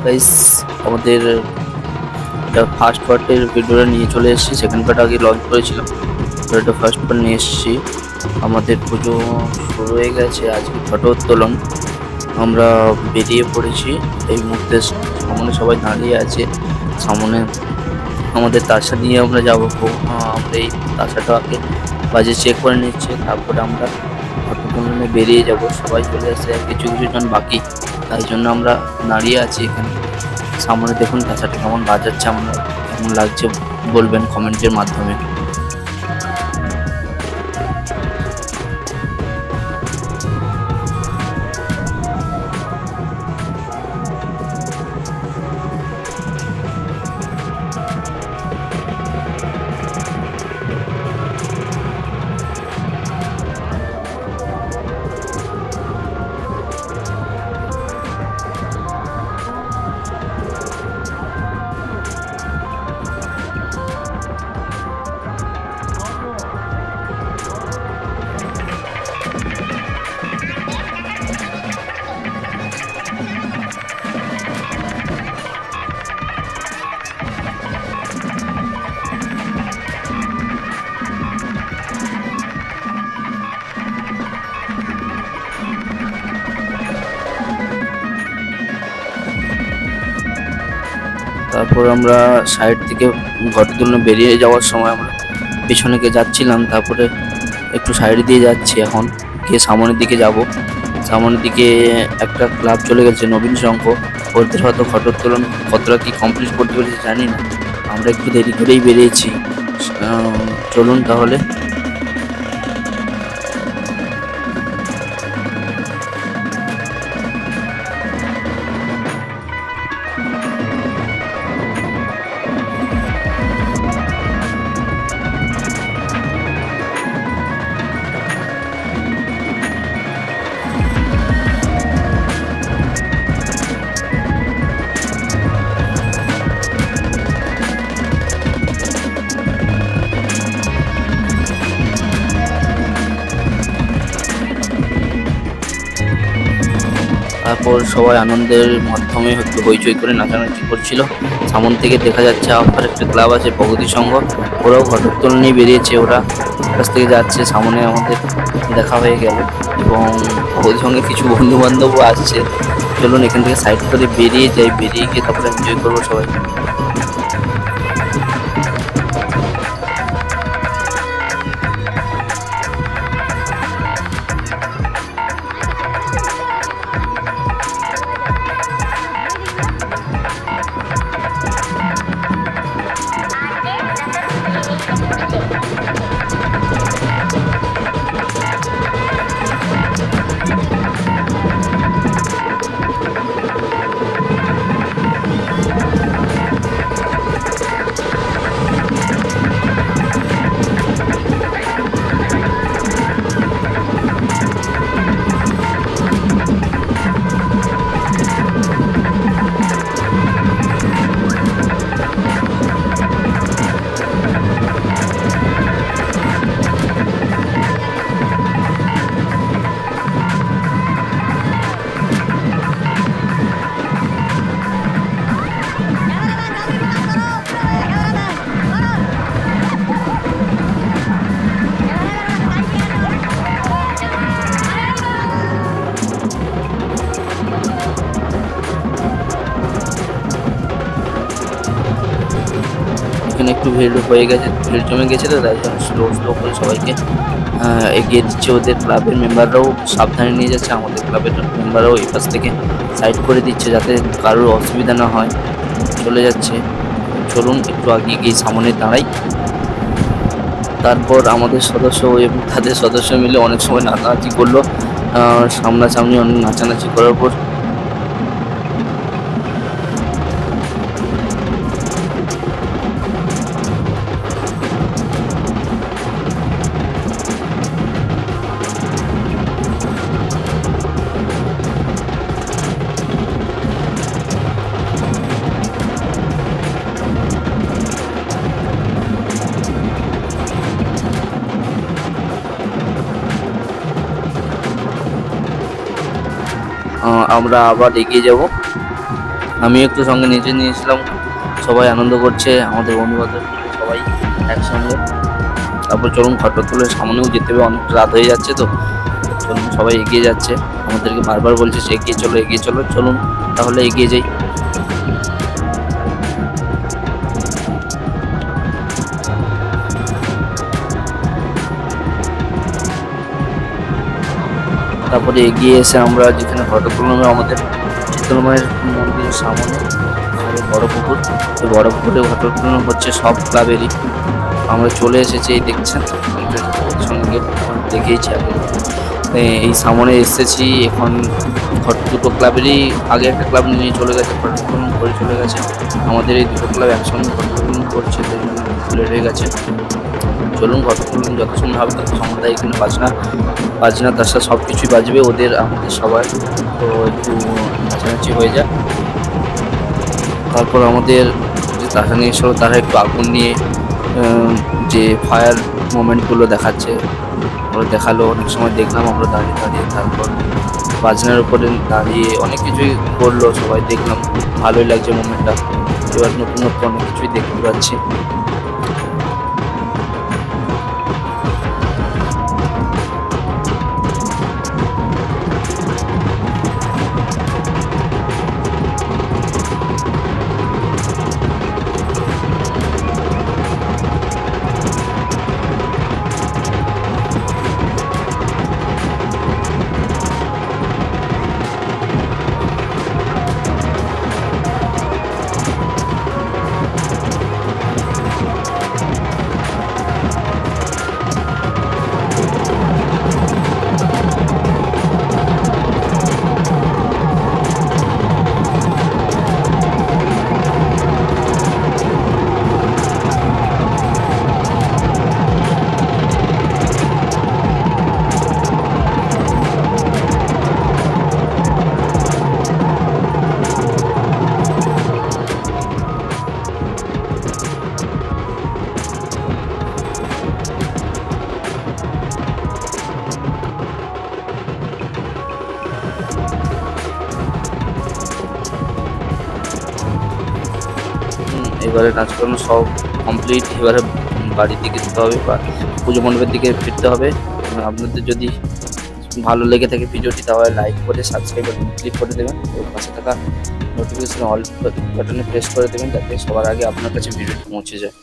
Guys, আমাদের এটা first পার্টের ভিডিওটা নিয়ে চলে এসেছি। সেকেন্ড পার্ট আগে লঞ্চ করেছিলাম, তো এটা ফার্স্ট পার্ট নিয়ে এসেছি। আমাদের পুজো শুরু হয়ে গেছে, আজকে ফটো উত্তোলন। আমরা বেরিয়ে পড়েছি। এই মুহূর্তে সামনে সবাই দাঁড়িয়ে আছে। সামনে আমাদের তাসা নিয়ে আমরা যাবো। আমরা এই তাসাটা আগে বাজে চেক করে নিচ্ছে, তারপরে আমরা ফটো উত্তোলনে বেরিয়ে যাব। সবাই চলে আসছে, কিছু কিছু জন বাকি, তাই জন্য আমরা দাঁড়িয়ে আছি এখানে। সামনে দেখুন তাছাটা কেমন বাজাচ্ছে, আমরা কেমন লাগছে বলবেন কমেন্টের মাধ্যমে। তারপর আমরা সাইড থেকে ঘরের জন্য বেরিয়ে যাওয়ার সময় আমরা পিছনে গিয়ে যাচ্ছিলাম, তারপরে একটু সাইড দিয়ে যাচ্ছি। এখন গিয়ে সামনের দিকে যাব। সামনের দিকে একটা ক্লাব চলে গেছে, নবীন সংঘ। ওদের হয়তো ঘটোত্তোলন কতটা কি কমপ্লিট করতে পেরেছে জানি না, আমরা একটু দেরি করেই বেরিয়েছি। চলুন তাহলে। তারপর সবাই আনন্দের মাধ্যমে একটু হইচই করে নাচানাচি করছিল। সামন থেকে দেখা যাচ্ছে আবার একটা ক্লাব আছে, প্রগতি সংঘ। ওরাও ঘটোত্তোলন নিয়ে বেরিয়েছে, ওরা কাছ থেকে যাচ্ছে। সামনে আমাদের দেখা হয়ে গেল এবং প্রগতি সঙ্গে কিছু বন্ধু বান্ধবও আসছে। চলুন এখান থেকে সাইড করে বেরিয়ে যাই, বেরিয়ে গিয়ে তারপরে এনজয় করবো সবাই। এখানে একটু ভিড় হয়ে গেছে, ভিড় জমে গেছিলো, তাই জন্য স্লো স্লো করে সবাইকে এগিয়ে দিচ্ছে। ওদের ক্লাবের মেম্বাররাও সাবধানে নিয়ে যাচ্ছে, আমাদের ক্লাবের মেম্বাররাও এই পাশ থেকে সাইড করে দিচ্ছে যাতে কারোর অসুবিধা না হয়। চলে যাচ্ছে। চলুন একটু আগে গিয়ে সামনে দাঁড়াই। তারপর আমাদের সদস্য এবং তাদের সদস্য মিলে অনেক সময় নাচানাচি করলো। সামনাসামনি অনেক নাচানাচি করার পর আমরা আবার এগিয়ে যাব। আমি একটু সঙ্গে নিচে নিয়েছিলাম। সবাই আনন্দ করছে, আমাদের বন্ধু-বান্ধব সবাই একসঙ্গে। তারপর চলুন ঘটকগুলোর সামনেও যেতে হবে, অনেক রাত হয়ে যাচ্ছে তো। চলুন, সবাই এগিয়ে যাচ্ছে, আমাদেরকে বারবার বলছে যে এগিয়ে চলো এগিয়ে চলো। চলুন তাহলে এগিয়ে যাই। তারপরে এগিয়ে এসে আমরা যেখানে ঘটকগুলো আমাদের শীতলমায়ের মন্দিরের সামনে আমাদের বড় পুকুর, এই বড় পুকুরে ঘটকগুলো হচ্ছে সব ক্লাবেরই। আমরা চলে এসেছি, এই দেখছেন সঙ্গে দেখেইছি আগে। এই সামনে এসেছি এখন। দুটো ক্লাবেরই আগে একটা ক্লাব নিয়ে চলে গেছে, ঘটকগুলো করে চলে গেছে। আমাদের এই দুটো ক্লাব একসঙ্গে ঘটকগুলো করছে, তাই জন্য লেট হয়ে গেছে। চলুন ঘটকগুলো যত সময় হবে তত সময় এখানে বাজনা তার সব কিছুই বাজবে ওদের আমাদের সবার। তো একটু নাচানাচি হয়ে যায়। তারপর আমাদের যে তারা নিয়ে এসেছিলো তারা একটু আগুন নিয়ে যে ফায়ার মোমেন্টগুলো দেখাচ্ছে, ওরা দেখালো। অনেক সময় দেখলাম আমরা দাঁড়িয়ে দাঁড়িয়ে। তারপর বাজনার উপরে দাঁড়িয়ে অনেক কিছুই করলো সবাই, দেখলাম ভালোই লাগছে মোমেন্টটা। এবার নতুন নতুন অনেক কিছুই দেখতে পাচ্ছি। এবারে নাচগান সব কমপ্লিট। এবারে বাড়ির দিকে যেতে হবে বা পুজো মণ্ডপের দিকে ফিরতে হবে। আপনাদের যদি ভালো লেগে থাকে ভিডিওটি তাহলে লাইক করে সাবস্ক্রাইব বাটন ক্লিক করে দেবেন এবং পাশে থাকা নোটিফিকেশন অল বাটনে প্রেস করে দেবেন, যাতে সবার আগে আপনার কাছে ভিডিওটি পৌঁছে যায়।